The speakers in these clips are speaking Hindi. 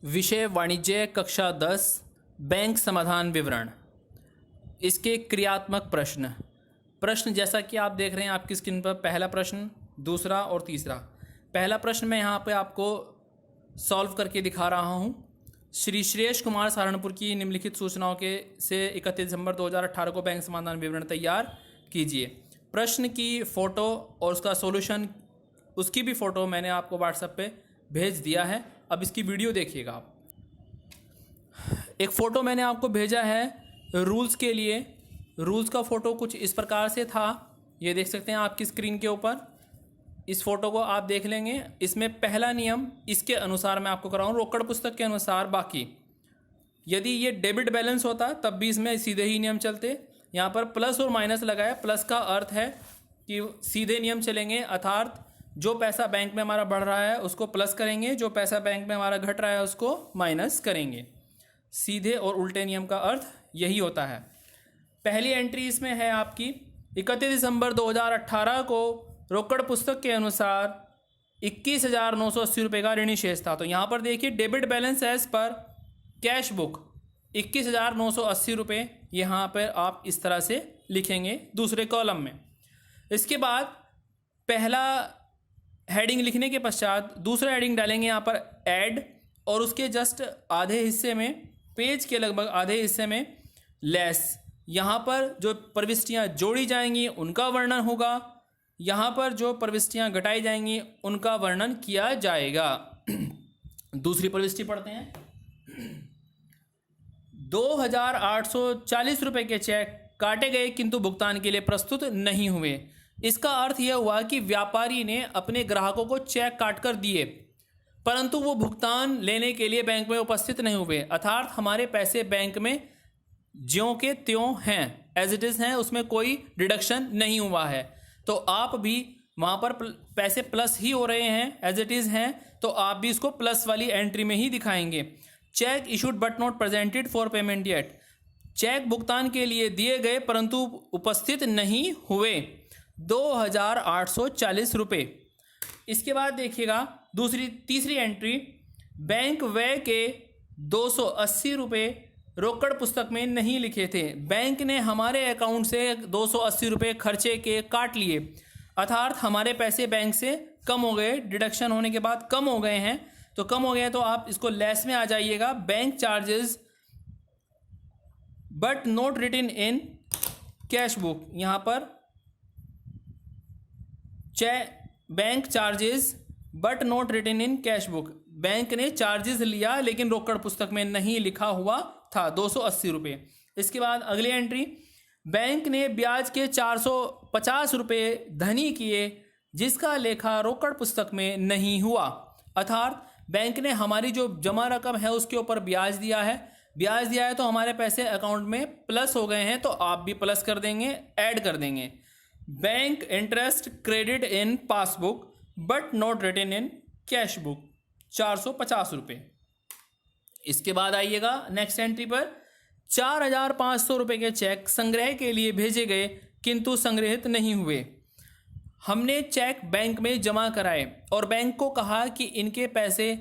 विषय वाणिज्य कक्षा 10 बैंक समाधान विवरण। इसके क्रियात्मक प्रश्न जैसा कि आप देख रहे हैं आपकी स्क्रीन पर, पहला प्रश्न, दूसरा और तीसरा। पहला प्रश्न मैं यहाँ पे आपको सॉल्व करके दिखा रहा हूँ। श्री श्रेयस कुमार सहारनपुर की निम्नलिखित सूचनाओं के से 31 दिसंबर 2018 को बैंक समाधान विवरण तैयार कीजिए। प्रश्न की फ़ोटो और उसका सॉल्यूशन, उसकी भी फ़ोटो मैंने आपको व्हाट्सएप पे भेज दिया है। अब इसकी वीडियो देखिएगा आप। एक फ़ोटो मैंने आपको भेजा है रूल्स के लिए। रूल्स का फ़ोटो कुछ इस प्रकार से था, ये देख सकते हैं आपकी स्क्रीन के ऊपर। इस फ़ोटो को आप देख लेंगे। इसमें पहला नियम इसके अनुसार मैं आपको कराऊँ, रोकड़ पुस्तक के अनुसार। बाकी यदि ये डेबिट बैलेंस होता तब भी इसमें सीधे ही नियम चलते। यहाँ पर प्लस और माइनस लगाया। प्लस का अर्थ है कि सीधे नियम चलेंगे, अर्थात जो पैसा बैंक में हमारा बढ़ रहा है उसको प्लस करेंगे, जो पैसा बैंक में हमारा घट रहा है उसको माइनस करेंगे। सीधे और उल्टे नियम का अर्थ यही होता है। पहली एंट्री इसमें है आपकी 31 दिसंबर 2018 को रोकड़ पुस्तक के अनुसार 21,980 रुपये का ऋणी शेष था। तो यहाँ पर देखिए debit balance as per cash book 21,980 रुपये, यहाँ पर आप इस तरह से लिखेंगे दूसरे कॉलम में। इसके बाद पहला हेडिंग लिखने के पश्चात दूसरा हेडिंग डालेंगे यहाँ पर ऐड, और उसके जस्ट आधे हिस्से में, पेज के लगभग आधे हिस्से में लेस। यहाँ पर जो प्रविष्टियाँ जोड़ी जाएंगी उनका वर्णन होगा, यहाँ पर जो प्रविष्टियाँ घटाई जाएंगी उनका वर्णन किया जाएगा। दूसरी प्रविष्टि पढ़ते हैं। 2,840 रुपये के चेक काटे गए किंतु भुगतान के लिए प्रस्तुत नहीं हुए। इसका अर्थ यह हुआ कि व्यापारी ने अपने ग्राहकों को चेक काट कर दिए परंतु वो भुगतान लेने के लिए बैंक में उपस्थित नहीं हुए, अर्थात हमारे पैसे बैंक में ज्यों के त्यों हैं, एज इट इज़ हैं, उसमें कोई डिडक्शन नहीं हुआ है। तो आप भी वहाँ पर पैसे प्लस ही हो रहे हैं, एज इट इज़ हैं, तो आप भी इसको प्लस वाली एंट्री में ही दिखाएंगे। Cheque issued but not presented for payment yet. Cheque भुगतान के लिए दिए गए परंतु उपस्थित नहीं हुए, 2,840 रुपये। इसके बाद देखिएगा तीसरी एंट्री, बैंक व्यय के 280 रुपये रोकड़ पुस्तक में नहीं लिखे थे। बैंक ने हमारे अकाउंट से 280 रुपये खर्चे के काट लिए, अर्थात हमारे पैसे बैंक से कम हो गए, डिडक्शन होने के बाद कम हो गए हैं। तो कम हो गए तो आप इसको लेस में आ जाइएगा। Bank charges but not written in cash book. यहाँ पर bank charges but not written in cash book, bank ने चार्जेस लिया लेकिन रोकड़ पुस्तक में नहीं लिखा हुआ था, 280 रुपये। इसके बाद अगली एंट्री, बैंक ने ब्याज के 450 रुपये धनी किए जिसका लेखा रोकड़ पुस्तक में नहीं हुआ, अर्थात बैंक ने हमारी जो जमा रकम है उसके ऊपर ब्याज दिया है तो हमारे पैसे अकाउंट में प्लस हो गए हैं, तो आप भी प्लस कर देंगे, ऐड कर देंगे। Bank interest credit in passbook but not written in cash book, 450 रुपये। इसके बाद आइएगा नेक्स्ट एंट्री पर, 4,500 रुपये के चेक संग्रह के लिए भेजे गए किंतु संग्रहित नहीं हुए। हमने चेक बैंक में जमा कराए और बैंक को कहा कि इनके पैसे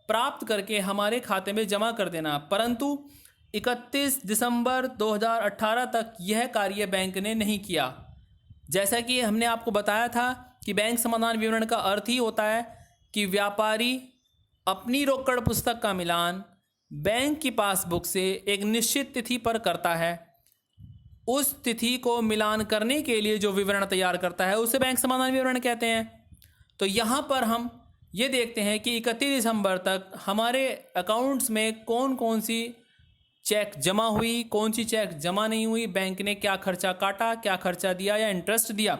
प्राप्त करके हमारे खाते में जमा कर देना, परंतु 31 दिसंबर 2018 तक यह कार्य बैंक ने नहीं किया। जैसा कि हमने आपको बताया था कि बैंक समाधान विवरण का अर्थ ही होता है कि व्यापारी अपनी रोकड़ पुस्तक का मिलान बैंक की पासबुक से एक निश्चित तिथि पर करता है। उस तिथि को मिलान करने के लिए जो विवरण तैयार करता है उसे बैंक समाधान विवरण कहते हैं। तो यहाँ पर हम ये देखते हैं कि 31 दिसंबर तक हमारे अकाउंट्स में कौन कौन सी चेक जमा हुई, कौन सी चेक जमा नहीं हुई, बैंक ने क्या खर्चा काटा, क्या खर्चा दिया या इंटरेस्ट दिया।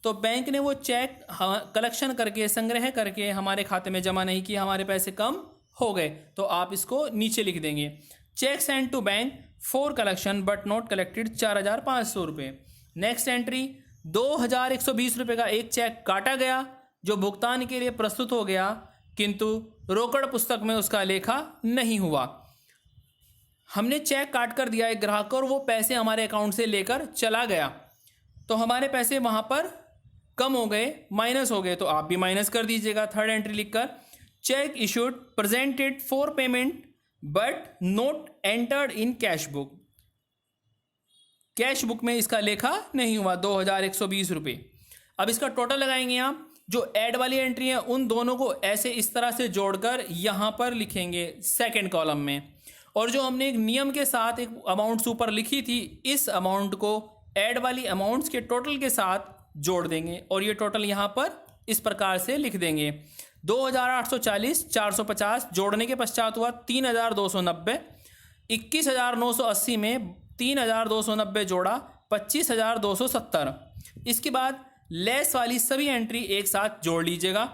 तो बैंक ने वो चेक कलेक्शन करके, संग्रह करके हमारे खाते में जमा नहीं किया, हमारे पैसे कम हो गए, तो आप इसको नीचे लिख देंगे। Cheque send to bank for collection but not collected, 4,500 रुपये। नेक्स्ट एंट्री, 2,120 रुपये का एक चेक काटा गया जो भुगतान के लिए प्रस्तुत हो गया किंतु रोकड़ पुस्तक में उसका लेखा नहीं हुआ। हमने चेक काट कर दिया एक ग्राहक को और वो पैसे हमारे अकाउंट से लेकर चला गया, तो हमारे पैसे वहाँ पर कम हो गए, माइनस हो गए, तो आप भी माइनस कर दीजिएगा थर्ड एंट्री लिखकर। Check issued presented for payment but note entered in cash book, cash book में इसका लेखा नहीं हुआ 2120 रुपये। अब इसका टोटल लगाएंगे आप। जो ऐड वाली एंट्री है उन दोनों को ऐसे इस तरह से जोड़कर यहां पर लिखेंगे सेकंड कॉलम में, और जो हमने एक नियम के साथ एक अमाउंट्स ऊपर लिखी थी इस अमाउंट को ऐड वाली अमाउंट्स के टोटल के साथ जोड़ देंगे और ये टोटल यहां पर इस प्रकार से लिख देंगे। 2840 450 जोड़ने के पश्चात हुआ 3290, 21980 में 3290 जोड़ा 25270। इसके बाद लेस वाली सभी एंट्री एक साथ जोड़ लीजिएगा।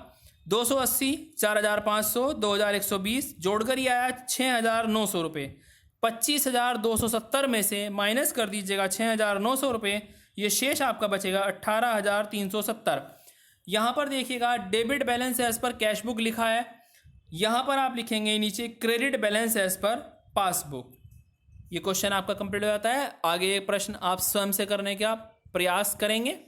280 4500 2120 जोड़कर ही आया 6900 रुपये। 25270 में से माइनस कर दीजिएगा 6900 रुपये, ये शेष आपका बचेगा 18370। यहाँ पर देखिएगा debit balance as per cash book लिखा है, यहाँ पर आप लिखेंगे नीचे credit balance as per passbook. ये क्वेश्चन आपका कंप्लीट हो जाता है। आगे प्रश्न आप स्वयं से करने का प्रयास करेंगे।